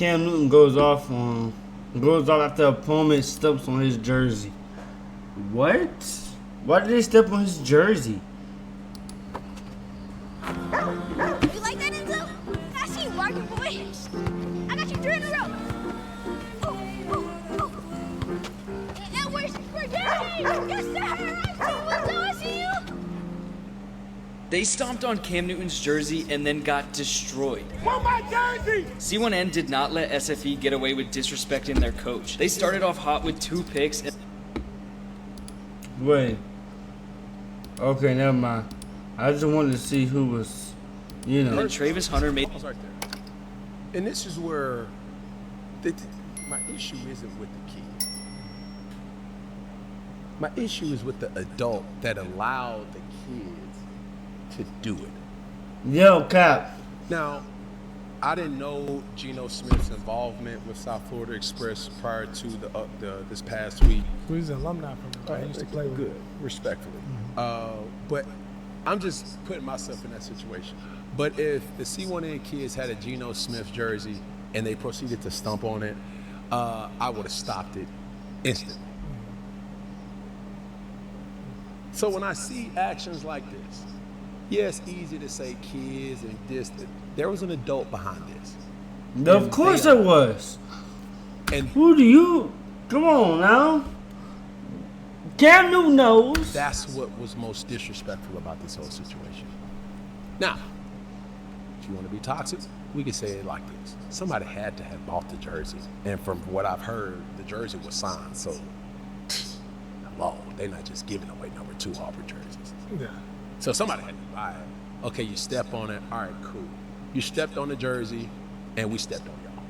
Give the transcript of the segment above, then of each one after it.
Cam Newton goes off after opponent steps on his jersey. What? Why did they step on his jersey? You like that, Enzo? I see you barking, boy. I got you 3 in a row. Oh. And we're game. Yes, sir. I see you. They stomped on Cam Newton's jersey and then got destroyed. For my jersey! C1N did not let SFE get away with disrespecting their coach. They started off hot with 2 picks. Wait. Okay, never mind. I just wanted to see who was, you know. And then Travis Hunter made. Right there. And this is where my issue isn't with the kid. My issue is with the adult that allowed the kids to do it. Yo, Cap. Now, I didn't know Geno Smith's involvement with South Florida Express prior to this past week. He's an alumni from I used to play with. Good, respectfully. But I'm just putting myself in that situation. But if the C1N kids had a Geno Smith jersey and they proceeded to stomp on it, I would have stopped it instantly. So when I see actions like this, yeah, it's easy to say kids and distant. There was an adult behind this. Of course there was. And who do you? Come on now. Cam Newton knows. That's what was most disrespectful about this whole situation. Now, if you want to be toxic, we can say it like this. Somebody had to have bought the jersey. And from what I've heard, the jersey was signed. So, hello, they're not just giving away number 2 Auburn jerseys. Yeah. So somebody had to buy it. Okay, you step on it. All right, cool. You stepped on the jersey, and we stepped on y'all.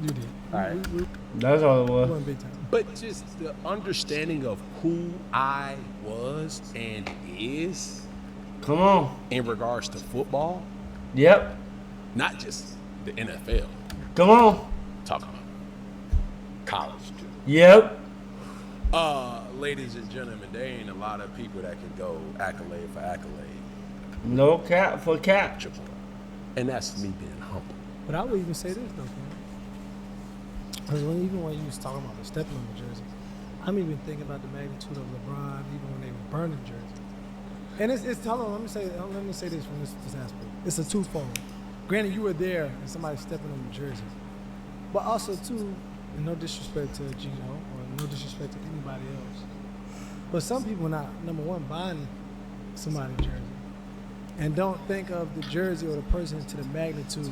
You did. All right. That's all it was. One big time. But just the understanding of who I was and is. Come on. In regards to football. Yep. Not just the NFL. Come on. Talking about college too. Yep. Ladies and gentlemen, there ain't a lot of people that can go accolade for accolade. No cap for cap. And that's me being humble. But I would even say this though, because even when you was talking about the stepping on the jersey, I'm even thinking about the magnitude of LeBron even when they were burning jersey. And it's hold on, let me say this from this aspect. It's a twofold. Granted, you were there and somebody stepping on the jersey, but also too, and no disrespect to Gino or no disrespect to anybody else, but some people not number one buying somebody's jersey and don't think of the jersey or the person to the magnitude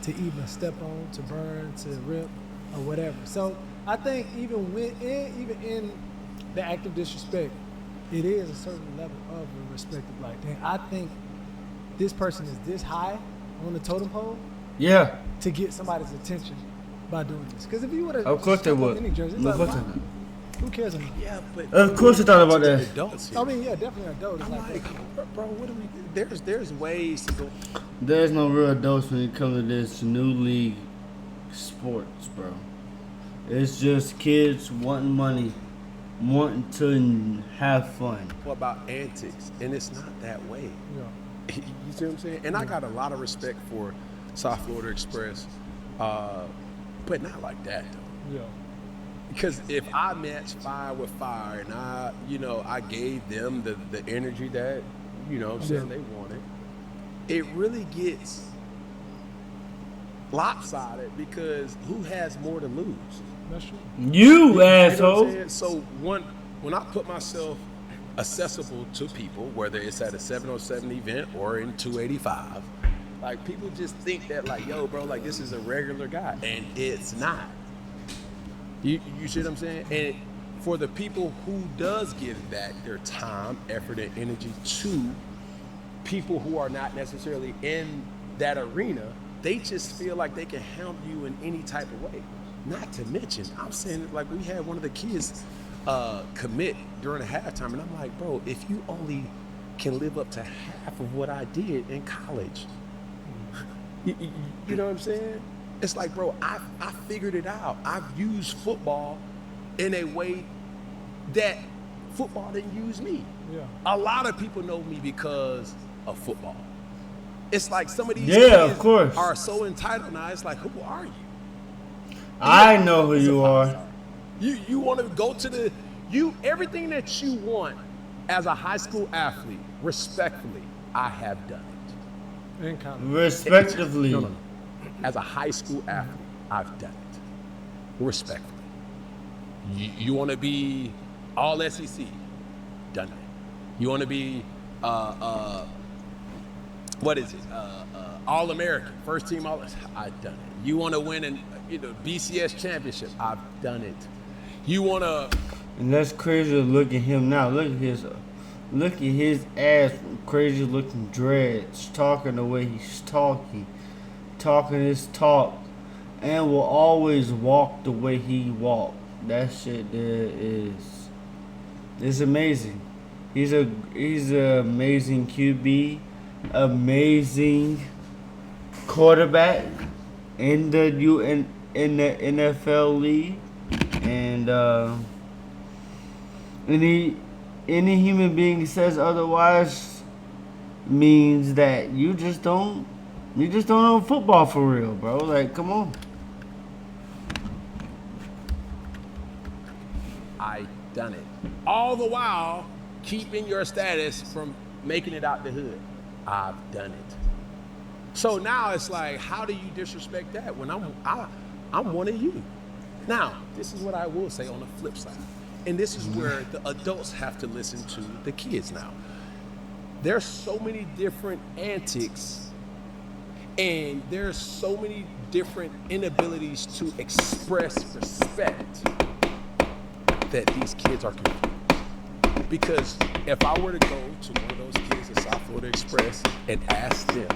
to even step on, to burn, to rip, or whatever. So I think even in the act of disrespect, it is a certain level of respect of like, dang, I think this person is this high on the totem pole. Yeah. To get somebody's attention by doing this. Because if you would have, of course they would. Any jersey, like, who cares anymore? Yeah, but of course they thought about that. Adults here. I mean, yeah, definitely adults. I'm like, bro, what do we? There's ways to go. There's no real adults when it comes to this new league sports, bro. It's just kids wanting money, wanting to have fun. What about antics? And it's not that way. Yeah. You see what I'm saying? And I got a lot of respect for South Florida Express, but not like that though. Yeah. Because if I match fire with fire and I gave them the energy that, you know what I'm saying, they wanted, it really gets lopsided because who has more to lose? That's true. You asshole. Know so when I put myself accessible to people, whether it's at a 707 event or in 285, like people just think that like, yo, bro, like this is a regular guy, and it's not. You see what I'm saying? And for the people who does give back their time, effort, and energy to people who are not necessarily in that arena, they just feel like they can help you in any type of way. Not to mention, I'm saying like we had one of the kids commit during the halftime, and I'm like, bro, if you only can live up to half of what I did in college, you know what I'm saying? It's like, bro, I figured it out. I've used football in a way that football didn't use me. Yeah. A lot of people know me because of football. It's like some of these of kids course. are so entitled now. It's like, who are you? I know who He's a you are. five-star. You want to go to the everything that you want as a high school athlete. Respectfully, I have done it. In college. Respectively. No. As a high school athlete, I've done it. Respectfully. You want to be all SEC? Done it. You want to be what is it? All American, first team all. I've done it. You want to win an BCS championship? I've done it. You want to? And that's crazy to look at him now. Look at his ass, crazy looking dreads, talking the way he's talking his talk, and will always walk the way he walked. That shit there is amazing. He's an amazing QB, amazing quarterback in the NFL league, and any human being says otherwise means that you just don't know football for real, bro. Like, come on. I done it. All the while keeping your status from making it out the hood. I've done it. So now it's like, how do you disrespect that when I'm one of you? Now, this is what I will say on the flip side. And this is where the adults have to listen to the kids now. There's so many different antics and there's so many different inabilities to express respect that these kids are confused. Because if I were to go to one of those kids at South Florida Express and ask them,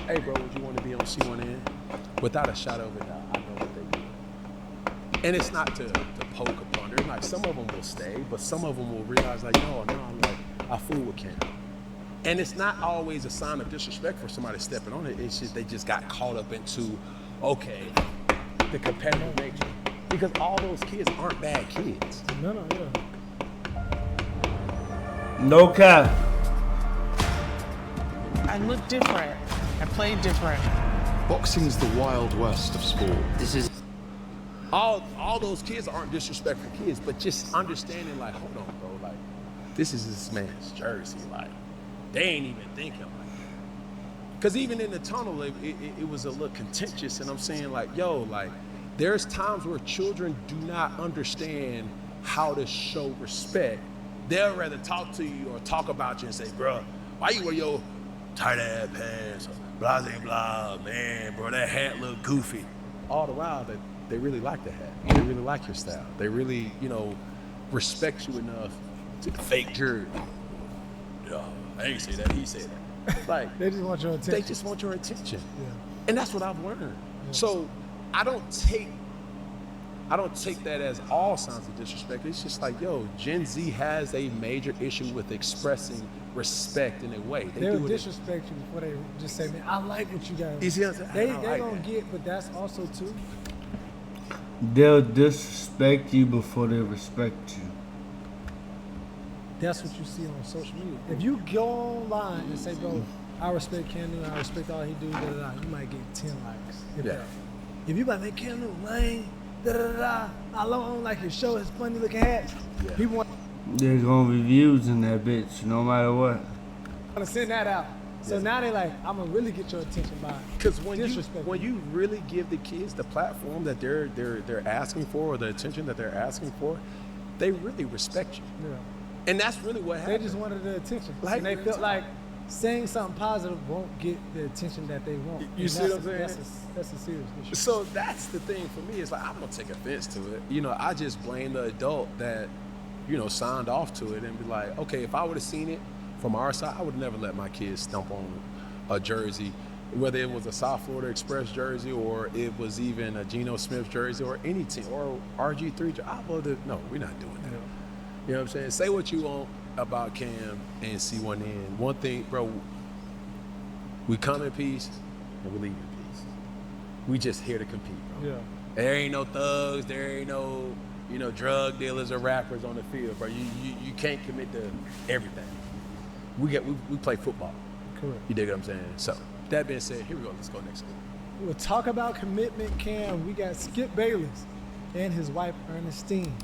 hey bro, would you want to be on C1N? Without a shadow of a doubt, I know what they do. And it's not to poke upon them. Like, some of them will stay, but some of them will realize, like, no, like, I fool with Cam. And it's not always a sign of disrespect for somebody stepping on it. It's just they just got caught up into, okay, the competitive nature. Because all those kids aren't bad kids. No, yeah. No cap. I look different. I play different. Boxing's the wild west of sport. This is All those kids aren't disrespectful kids, but just understanding, like, hold on, bro, like, this is this man's jersey. Like, they ain't even thinking like that. Because even in the tunnel, it was a little contentious, and I'm saying, like, yo, like, there's times where children do not understand how to show respect. They'll rather talk to you or talk about you and say, bro, why you wear your tight ass pants, blah, blah, blah, man, bro, that hat look goofy. All the while that they really like the hat. They really like your style. They really, respect you enough to fake jersey. I ain't say that, he said that. Like, They just want your attention. they just want your attention. Yeah. And that's what I've learned. So I don't take that as all signs of disrespect. It's just like, yo, Gen Z has a major issue with expressing respect in a way. They'll do it. disrespect you before they just say, man, I like what you guys. You see what I'm saying? They I like gonna that. get, but that's also too. They'll disrespect you before they respect you. That's what you see on social media. If you go online and say, bro, I respect Cam Newton, I respect all he do, da da da, you might get 10 likes. If Yeah. that. If you like, man, Cam Newton, lame, da da da da, I don't like his show, his funny looking hats. Yeah. People want There's gonna be views in that bitch, no matter what. to send that out. So now they like, I'm gonna really get your attention by Because when disrespecting you really give the kids the platform that they're asking for, or the attention that they're asking for, they really respect you. Yeah. And that's really what They happened. just wanted the attention. Like, and they felt like saying something positive won't get the attention that they want. You And see that's what I'm saying? That's a serious issue. So that's the thing for me. It's like, I don't take offense to it. I just blame the adult that, signed off to it and be like, okay, if I would have seen it from our side, I would never let my kids stump on a jersey, whether it was a South Florida Express jersey or it was even a Geno Smith jersey or any team or RG3 jersey. I would have, no, we're not doing that. Yeah. You know what I'm saying? Say what you want about Cam and C1N. One thing, bro, we come in peace and we leave in peace. We just here to compete, bro. Yeah. There ain't no thugs, there ain't no, drug dealers or rappers on the field, bro. You can't commit to everything. We play football. Correct. You dig what I'm saying? So, that being said, here we go. Let's go next week. We'll talk about commitment, Cam. We got Skip Bayless. and his wife Ernestine.